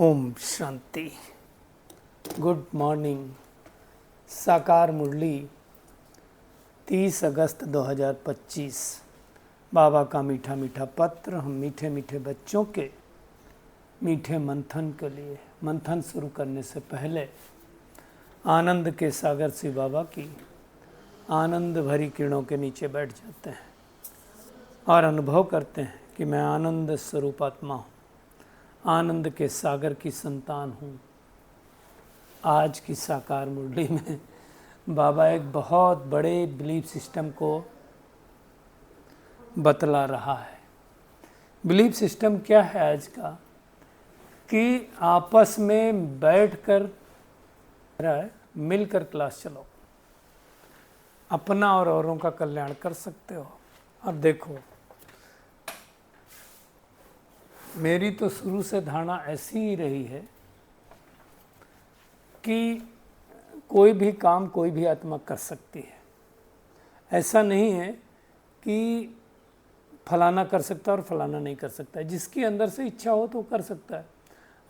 Om Shanti. Good morning. साकार मुरली 30 अगस्त 2025। बाबा का मीठा मीठा पत्र। हम मीठे मीठे बच्चों के मीठे मंथन के लिए मंथन शुरू करने से पहले आनंद के सागर से बाबा की आनंद भरी किरणों के नीचे बैठ जाते हैं और अनुभव करते हैं कि मैं आनंद स्वरूप आत्मा हूँ, आनंद के सागर की संतान हूँ। आज की साकार मुरली में बाबा एक बहुत बड़े बिलीफ सिस्टम को बतला रहा है। बिलीफ सिस्टम क्या है आज का? कि आपस में बैठकर मिलकर क्लास चलो, अपना और औरों का कल्याण कर सकते हो। अब देखो, मेरी तो शुरू से धारणा ऐसी ही रही है कि कोई भी काम कोई भी आत्मा कर सकती है। ऐसा नहीं है कि फलाना कर सकता और फलाना नहीं कर सकता है। जिसकी अंदर से इच्छा हो तो कर सकता है।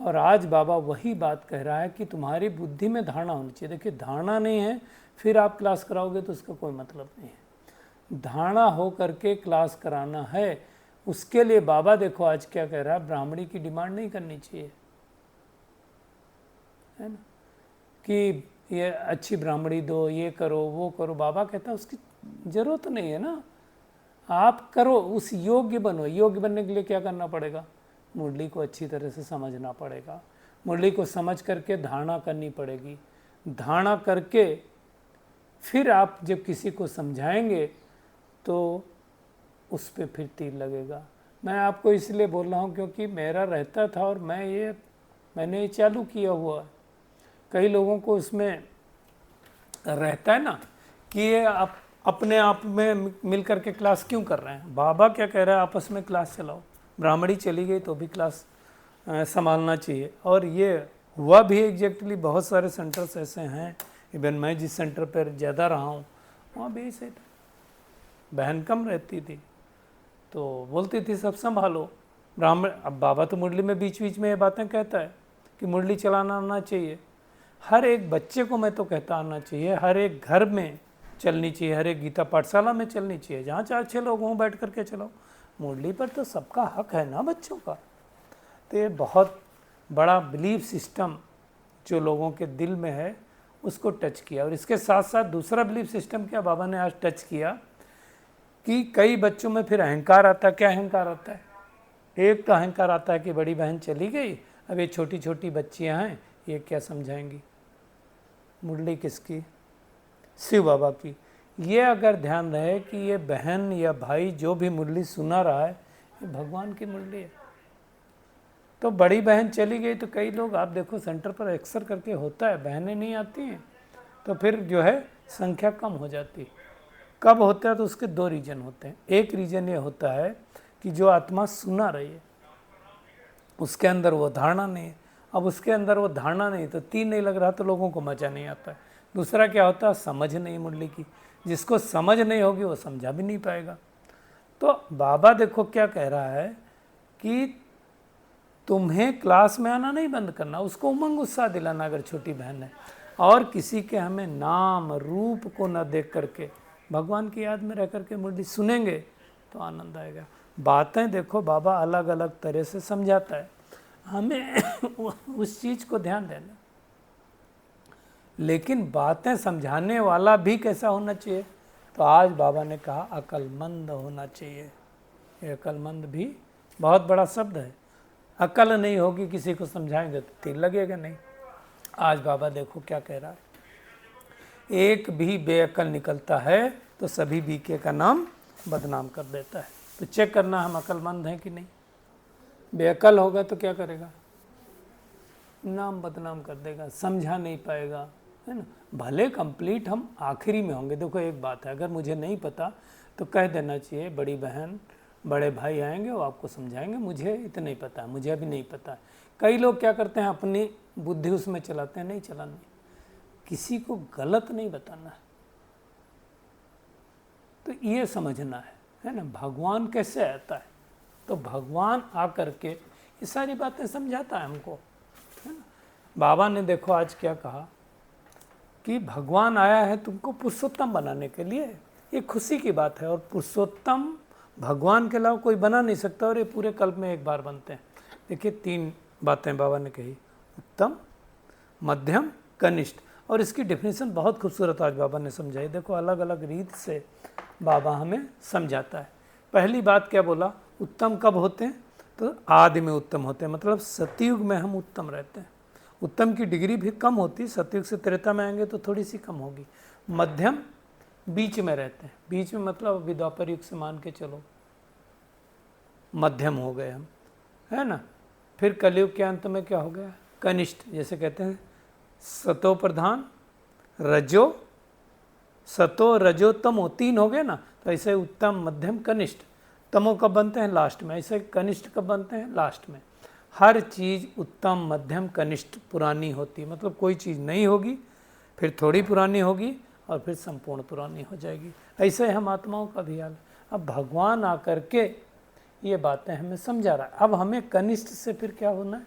और आज बाबा वही बात कह रहा है कि तुम्हारी बुद्धि में धारणा होनी चाहिए। देखिए, धारणा नहीं है फिर आप क्लास कराओगे तो उसका कोई मतलब नहीं है। धारणा हो करके क्लास कराना है। उसके लिए बाबा देखो आज क्या कह रहा है, ब्राह्मणी की डिमांड नहीं करनी चाहिए, है ना, कि ये अच्छी ब्राह्मणी दो, ये करो वो करो। बाबा कहता है उसकी ज़रूरत नहीं है ना, आप करो, उस योग्य बनो। योग्य बनने के लिए क्या करना पड़ेगा? मुरली को अच्छी तरह से समझना पड़ेगा। मुरली को समझ करके धारणा करनी पड़ेगी। धारणा करके फिर आप जब किसी को समझाएंगे तो उस पर फिर तीर लगेगा। मैं आपको इसलिए बोल रहा हूँ क्योंकि मेरा रहता था और मैंने ये चालू किया हुआ है। कई लोगों को उसमें रहता है ना कि ये आप अपने आप में मिल करके क्लास क्यों कर रहे हैं। बाबा क्या कह रहा है, आपस में क्लास चलाओ। ब्राह्मणी चली गई तो भी क्लास संभालना चाहिए। और ये हुआ भी एग्जैक्टली। बहुत सारे सेंटर्स ऐसे हैं, इवन मैं जिस सेंटर पर ज़्यादा रहा हूँ वहाँ भी ऐसे बहन कम रहती थी तो बोलती थी सब संभालो। ब्राह्मण, अब बाबा तो मुरली में बीच बीच में ये बातें कहता है कि मुरली चलाना आना चाहिए। हर एक बच्चे को मैं तो कहता आना चाहिए, हर एक घर में चलनी चाहिए, हर एक गीता पाठशाला में चलनी चाहिए। जहाँ 4-6 लोग हों बैठ करके चलो। मुरली पर तो सबका हक है ना बच्चों का। तो ये बहुत बड़ा बिलीफ सिस्टम जो लोगों के दिल में है उसको टच किया। और इसके साथ साथ दूसरा बिलीफ सिस्टम क्या बाबा ने आज टच किया कि कई बच्चों में फिर अहंकार आता है। क्या अहंकार आता है? एक तो अहंकार आता है कि बड़ी बहन चली गई, अब ये छोटी छोटी बच्चियां हैं, ये क्या समझाएंगी। मुरली किसकी? शिव बाबा की। ये अगर ध्यान रहे कि ये बहन या भाई जो भी मुरली सुना रहा है ये भगवान की मुरली है। तो बड़ी बहन चली गई तो कई लोग, आप देखो सेंटर पर अक्सर करके होता है, बहनें नहीं आती हैं तो फिर जो है संख्या कम हो जाती है। कब होता है? तो उसके 2 रीजन होते हैं। एक रीजन ये होता है कि जो आत्मा सुना रही है उसके अंदर वो धारणा नहीं है। अब उसके अंदर वो धारणा नहीं तो तीर नहीं लग रहा तो लोगों को मजा नहीं आता है। दूसरा क्या होता है? समझ नहीं मुरली की। जिसको समझ नहीं होगी वो समझा भी नहीं पाएगा। तो बाबा देखो क्या कह रहा है कि तुम्हें क्लास में आना नहीं बंद करना, उसको उमंग उत्साह दिलाना। अगर छोटी बहन है और किसी के हमें नाम रूप को न देख करके भगवान की याद में रह करके मुरली सुनेंगे तो आनंद आएगा। बातें देखो बाबा अलग अलग तरह से समझाता है, हमें उस चीज़ को ध्यान देना। लेकिन बातें समझाने वाला भी कैसा होना चाहिए? तो आज बाबा ने कहा अक्लमंद होना चाहिए। ये अक्लमंद भी बहुत बड़ा शब्द है। अकल नहीं होगी, किसी को समझाएंगे तो तीर लगेगा नहीं। आज बाबा देखो क्या कह रहा है, एक भी बेअकल निकलता है तो सभी बीके का नाम बदनाम कर देता है। तो चेक करना हम अक्लमंद हैं कि नहीं। बेअकल होगा तो क्या करेगा? नाम बदनाम कर देगा, समझा नहीं पाएगा, है ना। भले कंप्लीट हम आखिरी में होंगे। देखो एक बात है, अगर मुझे नहीं पता तो कह देना चाहिए, बड़ी बहन बड़े भाई आएंगे वो आपको समझाएंगे, मुझे इतना ही पता है, मुझे अभी नहीं पता है। कई लोग क्या करते हैं, अपनी बुद्धि उसमें चलाते हैं। नहीं चलानी, किसी को गलत नहीं बताना है। तो ये समझना है ना। भगवान कैसे आता है? तो भगवान आकर के ये सारी बातें समझाता है हमको। बाबा ने देखो आज क्या कहा कि भगवान आया है तुमको पुरुषोत्तम बनाने के लिए। ये खुशी की बात है, और पुरुषोत्तम भगवान के अलावा कोई बना नहीं सकता, और ये पूरे कल्प में एक बार बनते हैं। देखिए 3 बातें बाबा ने कही, उत्तम, मध्यम, कनिष्ठ, और इसकी डेफिनेशन बहुत खूबसूरत आज बाबा ने समझाई। देखो अलग अलग रीत से बाबा हमें समझाता है। पहली बात क्या बोला, उत्तम कब होते हैं, तो आदि में उत्तम होते हैं, मतलब सतयुग में हम उत्तम रहते हैं। उत्तम की डिग्री भी कम होती, सतयुग से त्रेता में आएंगे तो थोड़ी सी कम होगी। मध्यम बीच में रहते हैं, बीच में मतलब अभी द्वापर युग से मान के चलो मध्यम हो गए हम, है ना। फिर कलयुग के अंत में क्या हो गया, कनिष्ठ, जैसे कहते हैं सतो प्रधान, रजो, सतो रजो तमो 3 हो गए ना, तो ऐसे उत्तम मध्यम कनिष्ठ। तमो कब बनते हैं, लास्ट में। ऐसे कनिष्ठ कब बनते हैं, लास्ट में। हर चीज़ उत्तम मध्यम कनिष्ठ पुरानी होती है, मतलब कोई चीज़ नहीं होगी, फिर थोड़ी पुरानी होगी, और फिर संपूर्ण पुरानी हो जाएगी। ऐसे हम आत्माओं का भी हाल है। अब भगवान आकर के ये बातें हमें समझा रहा है। अब हमें कनिष्ठ से फिर क्या होना है,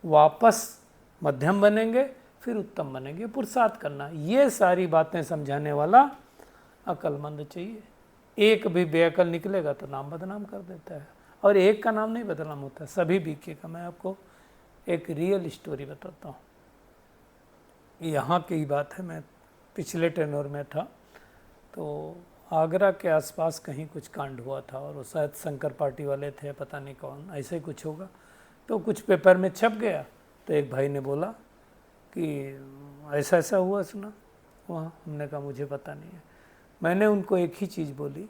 वापस मध्यम बनेंगे, फिर उत्तम बनेंगे, पुरुषार्थ करना। ये सारी बातें समझाने वाला अक्लमंद चाहिए। एक भी बेअकल निकलेगा तो नाम बदनाम कर देता है, और एक का नाम नहीं बदनाम होता, सभी बीके का। मैं आपको एक रियल स्टोरी बताता हूँ, यहाँ की ही बात है। मैं पिछले टेनोर में था, तो आगरा के आसपास कहीं कुछ कांड हुआ था, और वो शायद शंकर पार्टी वाले थे, पता नहीं कौन, ऐसे ही कुछ होगा। तो कुछ पेपर में छप गया, तो एक भाई ने बोला कि ऐसा ऐसा हुआ, सुना वहाँ। हमने कहा मुझे पता नहीं है। मैंने उनको एक ही चीज़ बोली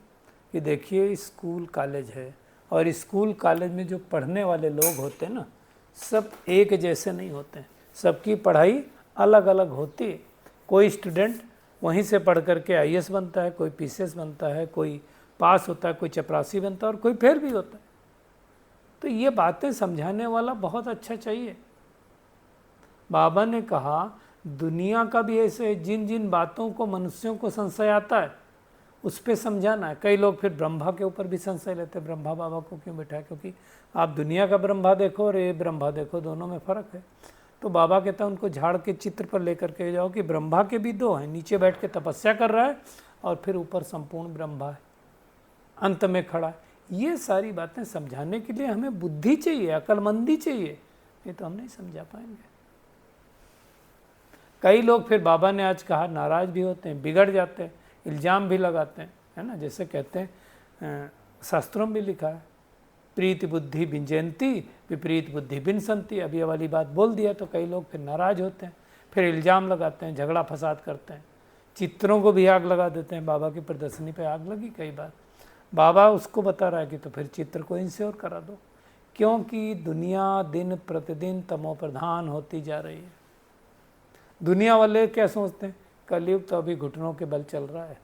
कि देखिए स्कूल कॉलेज है, और स्कूल कॉलेज में जो पढ़ने वाले लोग होते हैं ना, सब एक जैसे नहीं होते हैं, सबकी पढ़ाई अलग अलग होती है। कोई स्टूडेंट वहीं से पढ़ करके आईएएस बनता है, कोई पीसीएस बनता है, कोई पास होता है, कोई चपरासी बनता है, और कोई फेल भी होता है। तो ये बातें समझाने वाला बहुत अच्छा चाहिए। बाबा ने कहा दुनिया का भी ऐसे जिन जिन बातों को मनुष्यों को संशय आता है उस पर समझाना है। कई लोग फिर ब्रह्मा के ऊपर भी संशय लेते हैं, ब्रह्मा बाबा को क्यों बिठाया, क्योंकि आप दुनिया का ब्रह्मा देखो और ये ब्रह्मा देखो, दोनों में फ़र्क है। तो बाबा कहता है उनको झाड़ के चित्र पर लेकर के जाओ कि ब्रह्मा के भी 2 हैं, नीचे बैठ के तपस्या कर रहा है, और फिर ऊपर संपूर्ण ब्रह्मा है, अंत में खड़ा है। ये सारी बातें समझाने के लिए हमें बुद्धि चाहिए, अक्लमंदी चाहिए, ये तो हम नहीं समझा पाएंगे। कई लोग फिर बाबा ने आज कहा नाराज़ भी होते हैं, बिगड़ जाते हैं, इल्ज़ाम भी लगाते हैं, है ना। जैसे कहते हैं शास्त्रों में भी लिखा है, प्रीति बुद्धि बिंजयंती विपरीत बुद्धि बिनसंती। अब ये वाली बात बोल दिया तो कई लोग फिर नाराज़ होते हैं, फिर इल्ज़ाम लगाते हैं, झगड़ा फसाद करते हैं, चित्रों को भी आग लगा देते हैं। बाबा की प्रदर्शनी पे आग लगी कई बार, बाबा उसको बता रहा है कि तो फिर चित्र को इनसे और करा दो, क्योंकि दुनिया दिन प्रतिदिन तमो प्रधान होती जा रही है। दुनिया वाले क्या सोचते हैं, कलयुग तो अभी घुटनों के बल चल रहा है।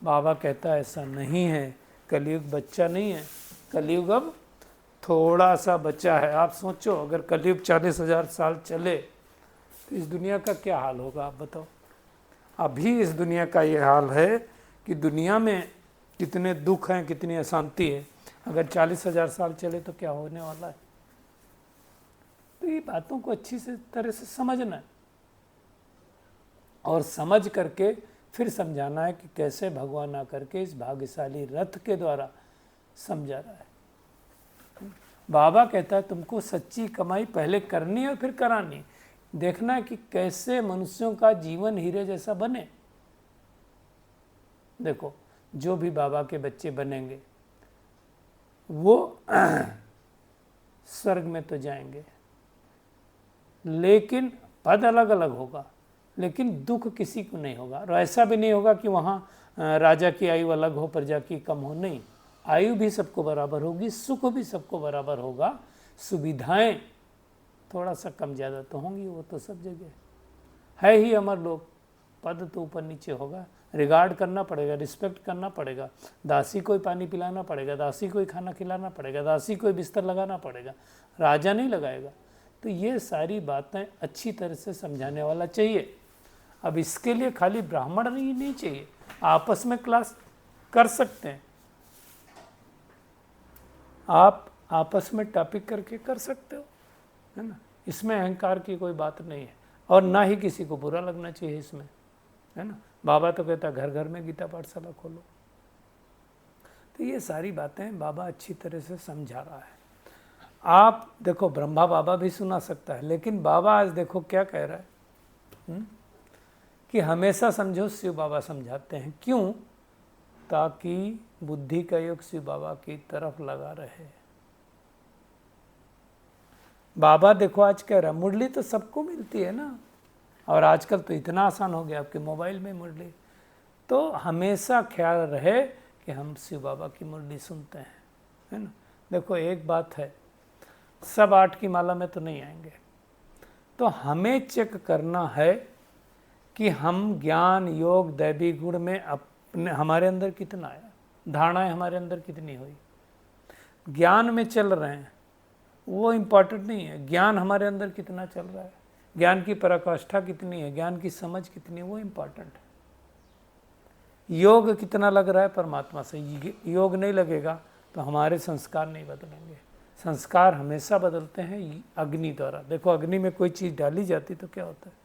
बाबा कहता है ऐसा नहीं है, कलयुग बच्चा नहीं है, कलयुग अब थोड़ा सा बच्चा है। आप सोचो अगर कलयुग 40,000 साल चले तो इस दुनिया का क्या हाल होगा, आप बताओ। अभी इस दुनिया का ये हाल है कि दुनिया में कितने दुख हैं, कितनी अशांति है, अगर 40,000 साल चले तो क्या होने वाला है। तो ये बातों को अच्छी से तरह से समझना है, और समझ करके फिर समझाना है कि कैसे भगवान आकर के इस भाग्यशाली रथ के द्वारा समझा रहा है। बाबा कहता है तुमको सच्ची कमाई पहले करनी है और फिर करानी। देखना है कि कैसे मनुष्यों का जीवन हीरे जैसा बने। देखो जो भी बाबा के बच्चे बनेंगे वो स्वर्ग में तो जाएंगे, लेकिन पद अलग अलग होगा, लेकिन दुख किसी को नहीं होगा। और ऐसा भी नहीं होगा कि वहाँ राजा की आयु अलग हो, प्रजा की कम हो, नहीं, आयु भी सबको बराबर होगी, सुख भी सबको बराबर होगा, सुविधाएं थोड़ा सा कम ज़्यादा तो होंगी, वो तो सब जगह है ही। अमर लोग, पद तो ऊपर नीचे होगा, रिगार्ड करना पड़ेगा, रिस्पेक्ट करना पड़ेगा, दासी को ही पानी पिलाना पड़ेगा, दासी को ही खाना खिलाना पड़ेगा, दासी को ही बिस्तर लगाना पड़ेगा, राजा नहीं लगाएगा। तो ये सारी बातें अच्छी तरह से समझाने वाला चाहिए। अब इसके लिए खाली ब्राह्मण नहीं चाहिए, आपस में क्लास कर सकते हैं, आप आपस में टॉपिक करके कर सकते हो, है ना। इसमें अहंकार की कोई बात नहीं है, और ना ही किसी को बुरा लगना चाहिए इसमें, है ना। बाबा तो कहता घर घर में गीता पाठशाला खोलो। तो ये सारी बातें बाबा अच्छी तरह से समझा रहा है। आप देखो ब्रह्मा बाबा भी सुना सकता है, लेकिन बाबा आज देखो क्या कह रहा है, कि हमेशा समझो शिव बाबा समझाते हैं। क्यों? ताकि बुद्धि का योग शिव बाबा की तरफ लगा रहे। बाबा देखो आज कह रहा है मुरली तो सबको मिलती है ना, और आजकल तो इतना आसान हो गया आपके मोबाइल में मुरली, तो हमेशा ख्याल रहे कि हम शिव बाबा की मुरली सुनते हैं, है ना। देखो एक बात है, सब 8 की माला में तो नहीं आएंगे, तो हमें चेक करना है कि हम ज्ञान योग दैवी गुण में अपने हमारे अंदर कितना आया, धारणाएं हमारे अंदर कितनी हुई। ज्ञान में चल रहे हैं वो इम्पोर्टेंट नहीं है, ज्ञान हमारे अंदर कितना चल रहा है, ज्ञान की पराकाष्ठा कितनी है, ज्ञान की समझ कितनी है, वो इम्पोर्टेंट है। योग कितना लग रहा है परमात्मा से, योग नहीं लगेगा तो हमारे संस्कार नहीं बदलेंगे। संस्कार हमेशा बदलते हैं अग्नि द्वारा। देखो अग्नि में कोई चीज़ डाली जाती तो क्या होता है,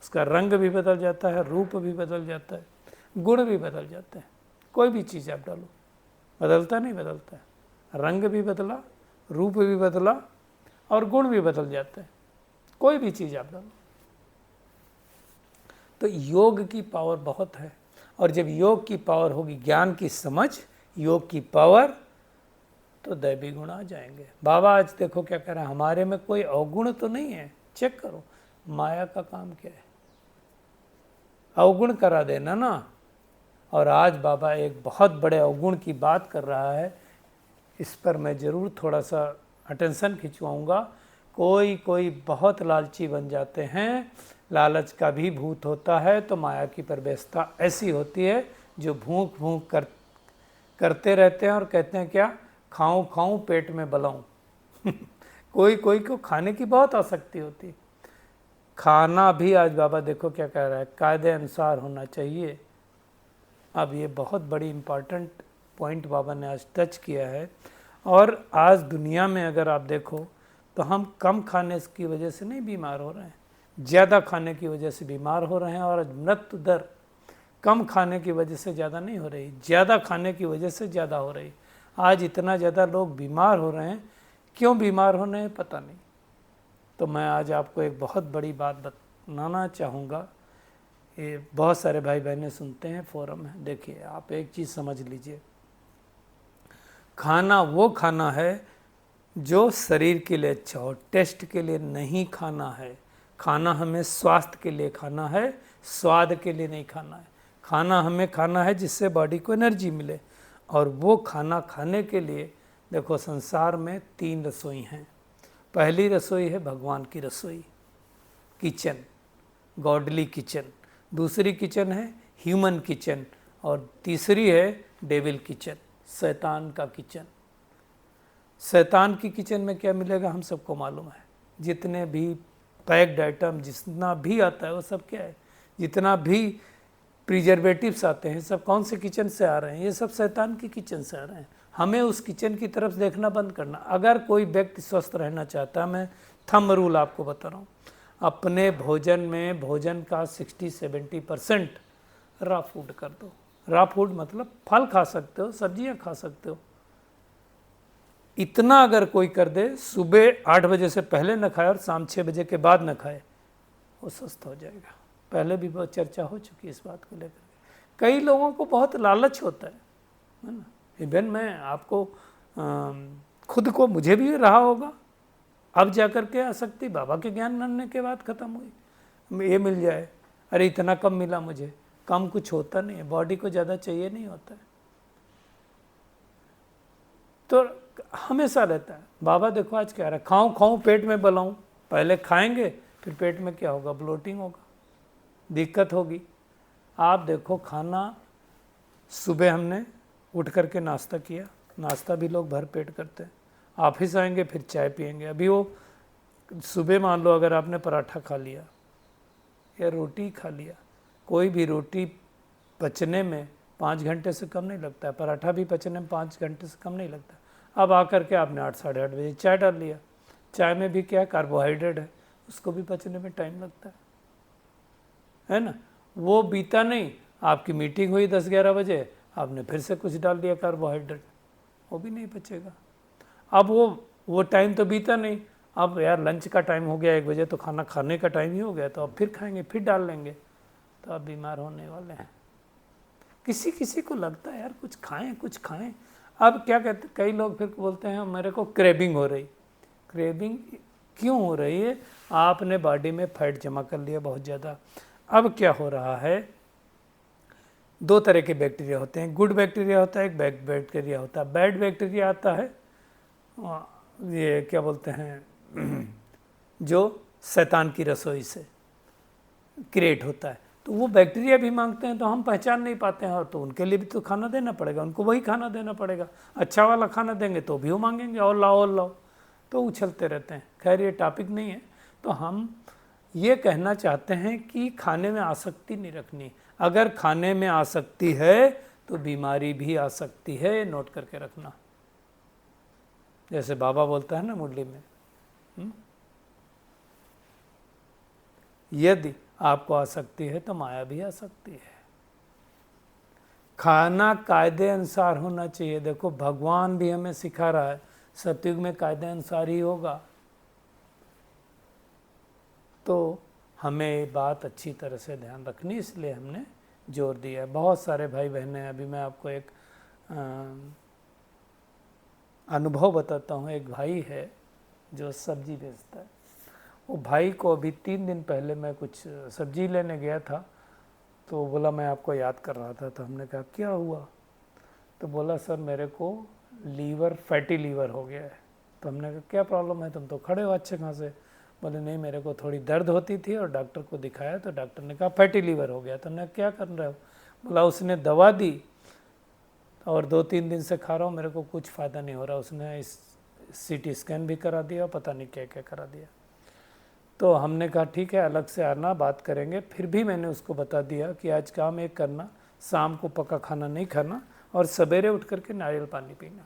उसका रंग भी बदल जाता है, रूप भी बदल जाता है, गुण भी बदल जाते हैं। कोई भी चीज़ आप डालो, बदलता नहीं बदलता है, रंग भी बदला, रूप भी बदला और गुण भी बदल जाते हैं, कोई भी चीज़ आप डालो। तो योग की पावर बहुत है, और जब योग की पावर होगी, ज्ञान की समझ, योग की पावर, तो दैवी गुण आ जाएंगे। बाबा आज देखो क्या कह रहा है, हमारे में कोई अवगुण तो नहीं है, चेक करो माया का काम क्या है, अवगुण करा देना ना। और आज बाबा एक बहुत बड़े अवगुण की बात कर रहा है, इस पर मैं ज़रूर थोड़ा सा अटेंशन खिंचवाऊँगा। कोई बहुत लालची बन जाते हैं, लालच का भी भूत होता है, तो माया की प्रवेशता ऐसी होती है जो भूख भूख करते रहते हैं और कहते हैं क्या, खाऊं खाऊं पेट में बलाऊं। कोई को खाने की बहुत आसक्ति होती है। खाना भी आज बाबा देखो क्या कह रहा है, कायदे अनुसार होना चाहिए। अब ये बहुत बड़ी इम्पॉर्टेंट पॉइंट बाबा ने आज टच किया है। और आज दुनिया में अगर आप देखो तो हम कम खाने की वजह से नहीं बीमार हो रहे हैं, ज़्यादा खाने की वजह से बीमार हो रहे हैं। और मृत्यु दर कम खाने की वजह से ज़्यादा नहीं हो रही, ज़्यादा खाने की वजह से ज़्यादा हो रही। आज इतना ज़्यादा लोग बीमार हो रहे हैं, क्यों बीमार हो रहे हैं पता नहीं। तो मैं आज आपको एक बहुत बड़ी बात बताना चाहूँगा। ये बहुत सारे भाई बहनें सुनते हैं, फोरम है, देखिए आप एक चीज़ समझ लीजिए, खाना वो खाना है जो शरीर के लिए अच्छा हो, टेस्ट के लिए नहीं खाना है। खाना हमें स्वास्थ्य के लिए खाना है, स्वाद के लिए नहीं खाना है। खाना हमें खाना है जिससे बॉडी को एनर्जी मिले, और वो खाना खाने के लिए देखो संसार में 3 रसोई हैं। पहली रसोई है भगवान की रसोई, किचन, गॉडली किचन। दूसरी किचन है ह्यूमन किचन, और तीसरी है डेविल किचन, शैतान का किचन। शैतान की किचन में क्या मिलेगा हम सबको मालूम है। जितने भी पैक्ड आइटम, जितना भी आता है वो सब क्या है, जितना भी प्रिजर्वेटिव्स आते हैं सब कौन से किचन से आ रहे हैं, ये सब शैतान की किचन से आ रहे हैं। हमें उस किचन की तरफ देखना बंद करना। अगर कोई व्यक्ति स्वस्थ रहना चाहता है, मैं थंब रूल आपको बता रहा हूँ, अपने भोजन में भोजन का 60-70% रॉ फूड कर दो। रॉ फूड मतलब फल खा सकते हो, सब्जियां खा सकते हो, इतना अगर कोई कर दे, सुबह 8 बजे से पहले न खाए और शाम 6 बजे के बाद न खाए, वो स्वस्थ हो जाएगा। पहले भी बहुत चर्चा हो चुकी है इस बात को लेकर। कई लोगों को बहुत लालच होता है ना। इवन मैं आपको खुद को, मुझे भी रहा होगा, अब जाकर के आसक्ति बाबा के ज्ञान मानने के बाद ख़त्म हुई। ये मिल जाए, अरे इतना कम मिला मुझे, कम कुछ होता नहीं है, बॉडी को ज़्यादा चाहिए नहीं होता है, तो हमेशा रहता है। बाबा देखो आज कह रहा है, खाऊं खाऊं पेट में बलाऊं। पहले खाएंगे फिर पेट में क्या होगा, ब्लोटिंग होगा, दिक्कत होगी। आप देखो खाना, सुबह हमने उठ करके नाश्ता किया, नाश्ता भी लोग भर पेट करते हैं, ऑफिस आएंगे फिर चाय पिएंगे। अभी वो सुबह मान लो अगर आपने पराठा खा लिया या रोटी खा लिया, कोई भी रोटी पचने में 5 घंटे से कम नहीं लगता है, पराठा भी पचने में 5 घंटे से कम नहीं लगता। अब आकर के आपने 8-8:30 बजे चाय डाल लिया, चाय में भी क्या है, कार्बोहाइड्रेट है, उसको भी पचने में टाइम लगता है ना। वो बीता नहीं, आपकी मीटिंग हुई 10-11 बजे, आपने फिर से कुछ डाल दिया कार्बोहाइड्रेट, वो भी नहीं पचेगा। अब वो टाइम तो बीता नहीं, अब यार लंच का टाइम हो गया 1 बजे, तो खाना खाने का टाइम ही हो गया, तो अब फिर खाएंगे, फिर डाल लेंगे, तो अब बीमार होने वाले हैं। किसी किसी को लगता है यार कुछ खाएं कुछ खाएं। अब क्या कहते, कई लोग फिर बोलते हैं मेरे को क्रेविंग हो रही। क्रेविंग क्यों हो रही है? आपने बॉडी में फैट जमा कर लिया बहुत ज़्यादा। अब क्या हो रहा है, 2 तरह के बैक्टीरिया होते हैं, गुड बैक्टीरिया होता है, एक बैड बैक्टीरिया होता है। बैड बैक्टीरिया आता है, ये क्या बोलते हैं, जो शैतान की रसोई से क्रिएट होता है, तो वो बैक्टीरिया भी मांगते हैं, तो हम पहचान नहीं पाते हैं, और तो उनके लिए भी तो खाना देना पड़ेगा, उनको वही खाना देना पड़ेगा। अच्छा वाला खाना देंगे तो भी वो मांगेंगे और लाओ, तो उछलते रहते हैं। खैर ये टॉपिक नहीं है। तो हम ये कहना चाहते हैं कि खाने में आसक्ति नहीं रखनी। अगर खाने में आसक्ति है तो बीमारी भी आ सकती है, नोट करके रखना। जैसे बाबा बोलता है ना मुरली में, यदि आपको आसक्ति है तो माया भी आ सकती है। खाना कायदे अनुसार होना चाहिए। देखो भगवान भी हमें सिखा रहा है, सतयुग में कायदे अनुसार ही होगा। तो हमें बात अच्छी तरह से ध्यान रखनी, इसलिए हमने जोर दिया है। बहुत सारे भाई बहनें, अभी मैं आपको एक अनुभव बताता हूँ। एक भाई है जो सब्जी बेचता है। वो भाई को अभी 3 दिन पहले मैं कुछ सब्जी लेने गया था, तो बोला मैं आपको याद कर रहा था। तो हमने कहा क्या हुआ? तो बोला सर मेरे को लीवर, फैटी लीवर हो गया है। तो हमने कहा क्या प्रॉब्लम है, तुम तो खड़े हो अच्छे खासे। बोले नहीं, मेरे को थोड़ी दर्द होती थी और डॉक्टर को दिखाया तो डॉक्टर ने कहा फैटी लीवर हो गया। तो हमने क्या कर रहे हो? बोला उसने दवा दी और 2-3 दिन से खा रहा हूँ, मेरे को कुछ फ़ायदा नहीं हो रहा। उसने CT स्कैन भी करा दिया, पता नहीं क्या क्या करा दिया। तो हमने कहा ठीक है, अलग से आना, बात करेंगे। फिर भी मैंने उसको बता दिया कि आज काम एक करना, शाम को पका खाना नहीं खाना और सवेरे उठ करके नारियल पानी पीना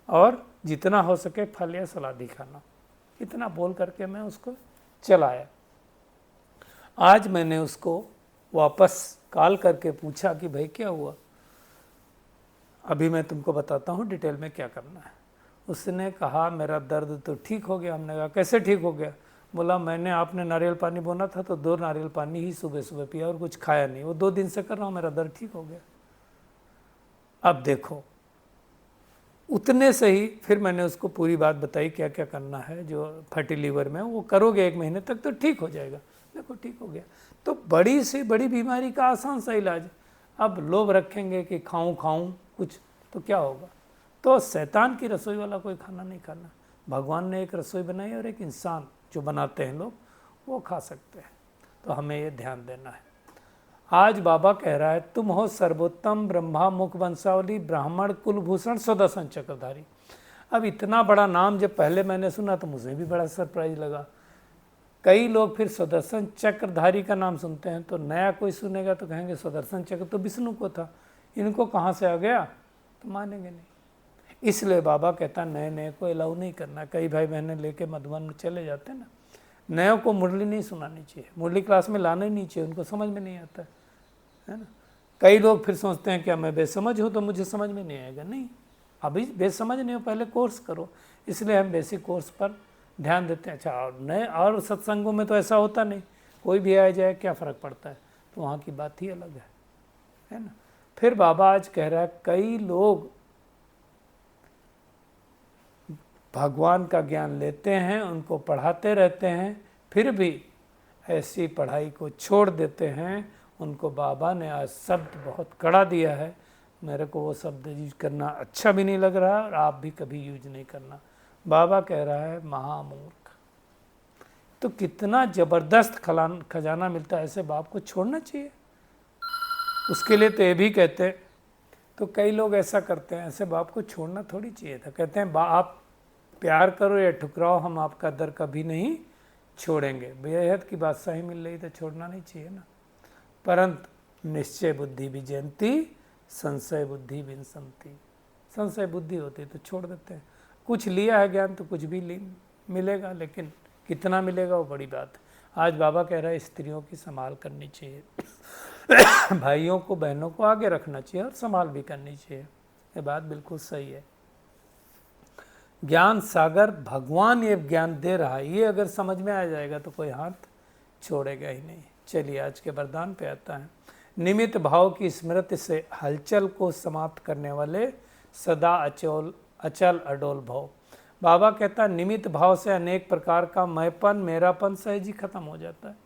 और जितना हो सके फल या सलाद ही खाना। इतना बोल करके मैं उसको चलाया। आज मैंने उसको वापस कॉल करके पूछा कि भाई क्या हुआ? अभी मैं तुमको बताता हूँ डिटेल में क्या करना है। उसने कहा मेरा दर्द तो ठीक हो गया। हमने कहा कैसे ठीक हो गया? बोला मैंने, आपने नारियल पानी बोना था तो 2 नारियल पानी ही सुबह सुबह पिया और कुछ खाया नहीं। वो 2 दिन से कर रहा हूँ, मेरा दर्द ठीक हो गया। अब देखो, उतने से ही फिर मैंने उसको पूरी बात बताई क्या क्या करना है। जो फैटी लीवर में वो करोगे 1 महीने तक तो ठीक हो जाएगा। देखो ठीक हो गया। तो बड़ी से बड़ी बीमारी का आसान सा इलाज। अब लोभ रखेंगे कि खाऊं कुछ, तो क्या होगा? तो शैतान की रसोई वाला कोई खाना नहीं खाना। भगवान ने एक रसोई बनाई और एक इंसान जो बनाते हैं लोग, वो खा सकते हैं। तो हमें ये ध्यान देना है। आज बाबा कह रहा है तुम हो सर्वोत्तम ब्रह्मा मुख वंशावली ब्राह्मण कुलभूषण सुदर्शन चक्रधारी। अब इतना बड़ा नाम जब पहले मैंने सुना तो मुझे भी बड़ा सरप्राइज लगा। कई लोग फिर सुदर्शन चक्रधारी का नाम सुनते हैं तो नया कोई सुनेगा तो कहेंगे सुदर्शन चक्र तो विष्णु को था, इनको कहाँ से आ गया? तो मानेंगे नहीं। इसलिए बाबा कहता नए नए को अलाउ नहीं करना। कई भाई बहनें लेके मधुबन में चले जाते हैं ना, नयों को मुरली नहीं सुनानी चाहिए, मुरली क्लास में लाना ही नहीं चाहिए, उनको समझ में नहीं आता है ना। कई लोग फिर सोचते हैं क्या मैं बेसमझ हूँ तो मुझे समझ में नहीं आएगा। नहीं, अभी बेसमझ नहीं हो, पहले कोर्स करो। इसलिए हम बेसिक कोर्स पर ध्यान देते हैं। अच्छा, और नए और सत्संगों में तो ऐसा होता नहीं, कोई भी आ जाए क्या फ़र्क पड़ता है, तो वहाँ की बात ही अलग है ना। फिर बाबा आज कह रहा है कई लोग भगवान का ज्ञान लेते हैं, उनको पढ़ाते रहते हैं, फिर भी ऐसी पढ़ाई को छोड़ देते हैं। उनको बाबा ने आज शब्द बहुत कड़ा दिया है, मेरे को वो शब्द यूज करना अच्छा भी नहीं लग रहा और आप भी कभी यूज नहीं करना। बाबा कह रहा है महामूर्ख। तो कितना ज़बरदस्त खजाना मिलता है, ऐसे बाप को छोड़ना चाहिए। उसके लिए तो ये भी कहते हैं, तो कई लोग ऐसा करते हैं, ऐसे बाप को छोड़ना थोड़ी चाहिए था। कहते हैं आप प्यार करो या ठुकराओ, हम आपका दर कभी नहीं छोड़ेंगे। बेहद की बादशाही मिल रही तो छोड़ना नहीं चाहिए ना। परंतु निश्चय बुद्धि विजयंती संशय बुद्धि विंसंती। संशय बुद्धि होती है तो छोड़ देते हैं। कुछ लिया है ज्ञान तो कुछ भी मिलेगा, लेकिन कितना मिलेगा वो बड़ी बात है। आज बाबा कह रहा है स्त्रियों की संभाल करनी चाहिए, भाइयों को बहनों को आगे रखना चाहिए और संभाल भी करनी चाहिए। ये बात बिल्कुल सही है। ज्ञान सागर भगवान ये ज्ञान दे रहा है, ये अगर समझ में आ जाएगा तो कोई हाथ छोड़ेगा ही नहीं। चलिए आज के वरदान पे आता है। निमित्त भाव की स्मृति से हलचल को समाप्त करने वाले सदा अचल अडोल भाव। बाबा कहता निमित्त भाव से अनेक प्रकार का मैंपन मेरापन सहज ही खत्म हो जाता है।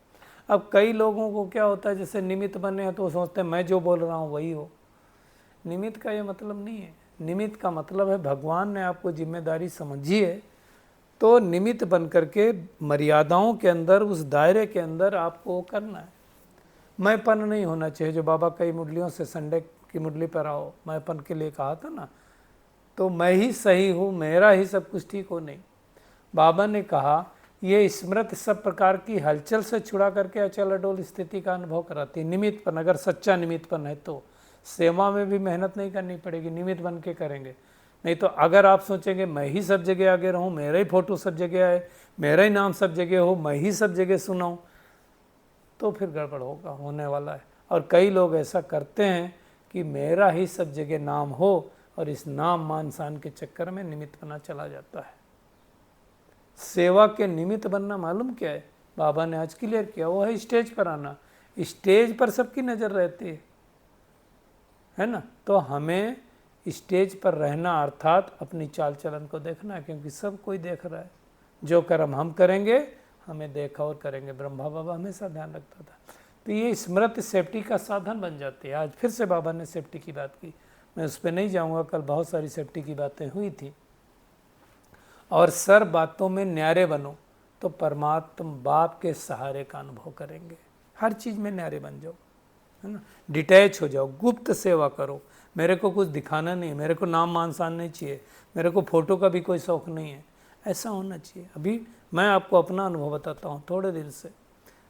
अब कई लोगों को क्या होता है, जैसे निमित्त बने हैं तो वो सोचते हैं मैं जो बोल रहा हूँ वही हो। निमित्त का ये मतलब नहीं है। निमित्त का मतलब है भगवान ने आपको जिम्मेदारी समझी है तो निमित्त बन करके मर्यादाओं के अंदर, उस दायरे के अंदर आपको वो करना है। मैंपन नहीं होना चाहिए, जो बाबा कई मुरलियों से संडे की मुरली पर आओ मैंपन के लिए कहा था ना, तो मैं ही सही हूँ, मेरा ही सब कुछ ठीक हो, नहीं। बाबा ने कहा ये स्मृति सब प्रकार की हलचल से छुड़ा करके अचल अडोल स्थिति का अनुभव कराती है। निमित्तपन, अगर सच्चा निमित्तपन है तो सेवा में भी मेहनत नहीं करनी पड़ेगी, निमित्त बन के करेंगे। नहीं तो अगर आप सोचेंगे मैं ही सब जगह आगे रहूँ, मेरा ही फोटो सब जगह आए, मेरा ही नाम सब जगह हो, मैं ही सब जगह सुनाऊँ, तो फिर गड़बड़ होगा, होने वाला है। और कई लोग ऐसा करते हैं कि मेरा ही सब जगह नाम हो और इस नाम मान शान के चक्कर में निमित्त बना चला जाता है। सेवा के निमित्त बनना मालूम क्या है, बाबा ने आज क्लियर किया, वो है स्टेज पर आना। स्टेज पर सबकी नज़र रहती है ना, तो हमें स्टेज पर रहना अर्थात अपनी चाल चलन को देखना है, क्योंकि सब कोई देख रहा है। जो कर्म हम करेंगे हमें देखा और करेंगे, ब्रह्मा बाबा हमेशा ध्यान रखता था। तो ये स्मृति सेफ्टी का साधन बन जाती है। आज फिर से बाबा ने सेफ्टी की बात की, मैं उस पर नहीं जाऊँगा, कल बहुत सारी सेफ्टी की बातें हुई थी। और सर बातों में न्यारे बनो तो परमात्मा बाप के सहारे का अनुभव करेंगे। हर चीज़ में न्यारे बन जाओ, है ना, डिटैच हो जाओ, गुप्त सेवा करो। मेरे को कुछ दिखाना नहीं, मेरे को नाम मान शान नहीं चाहिए, मेरे को फ़ोटो का भी कोई शौक़ नहीं है, ऐसा होना चाहिए। अभी मैं आपको अपना अनुभव बताता हूँ, थोड़े दिन से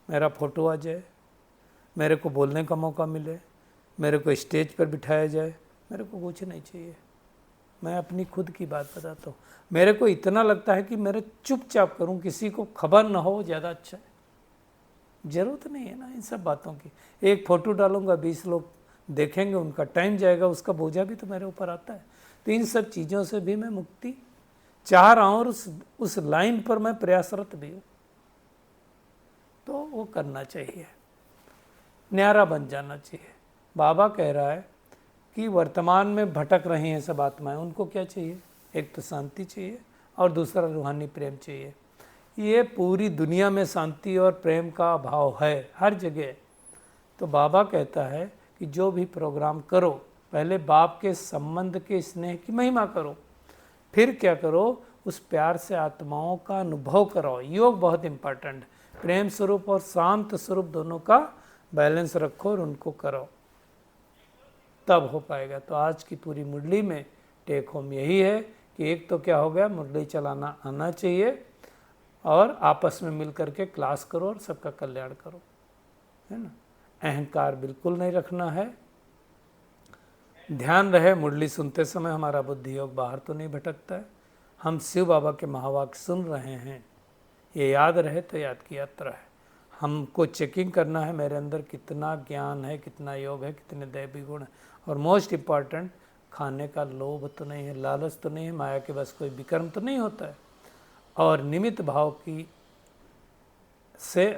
मेरा फ़ोटो आ जाए, मेरे को बोलने का मौका मिले, मेरे को स्टेज पर बिठाया जाए, मेरे को कुछ नहीं चाहिए। मैं अपनी खुद की बात बताता हूँ। मेरे को इतना लगता है कि मेरे चुपचाप करूँ, किसी को खबर ना हो, ज़्यादा अच्छा है। ज़रूरत नहीं है ना इन सब बातों की। एक फ़ोटो डालूंगा, 20 लोग देखेंगे, उनका टाइम जाएगा, उसका बोझा भी तो मेरे ऊपर आता है। तो इन सब चीज़ों से भी मैं मुक्ति चाह रहा हूँ और उस लाइन पर मैं प्रयासरत भी हूँ। तो वो करना चाहिए, न्यारा बन जाना चाहिए। बाबा कह रहा है कि वर्तमान में भटक रही हैं सब आत्माएं, उनको क्या चाहिए, एक तो शांति चाहिए और दूसरा रूहानी प्रेम चाहिए। ये पूरी दुनिया में शांति और प्रेम का अभाव है हर जगह। तो बाबा कहता है कि जो भी प्रोग्राम करो, पहले बाप के संबंध के स्नेह की महिमा करो, फिर क्या करो, उस प्यार से आत्माओं का अनुभव कराओ। योग बहुत इम्पॉर्टेंट, प्रेम स्वरूप और शांत स्वरूप दोनों का बैलेंस रखो और उनको करो, तब हो पाएगा। तो आज की पूरी मुरली में टेक होम यही है कि एक तो क्या हो गया, मुरली चलाना आना चाहिए और आपस में मिल करके क्लास करो और सबका कल्याण करो, है ना। अहंकार बिल्कुल नहीं रखना है। ध्यान रहे मुरली सुनते समय हमारा बुद्धि योग बाहर तो नहीं भटकता है, हम शिव बाबा के महावाक्य सुन रहे हैं, ये याद रहे तो याद की यात्रा है। हमको चेकिंग करना है मेरे अंदर कितना ज्ञान है, कितना योग है, कितने दैवी गुण है, और मोस्ट इम्पॉर्टेंट खाने का लोभ तो नहीं है, लालच तो नहीं है, माया के बस कोई विकर्म तो नहीं होता है। और निमित्त भाव की से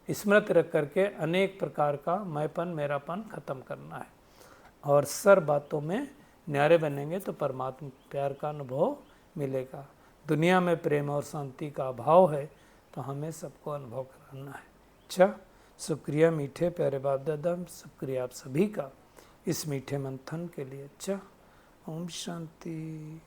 स्मृति रख करके अनेक प्रकार का मैंपन मेरापन खत्म करना है और सर बातों में न्यारे बनेंगे तो परमात्मा प्यार का अनुभव मिलेगा। दुनिया में प्रेम और शांति का अभाव है तो हमें सबको अनुभव कराना है। अच्छा, शुक्रिया मीठे प्यारे बाप दादा, शुक्रिया आप सभी का इस मीठे मंथन के लिए। अच्छा, ओम शांति।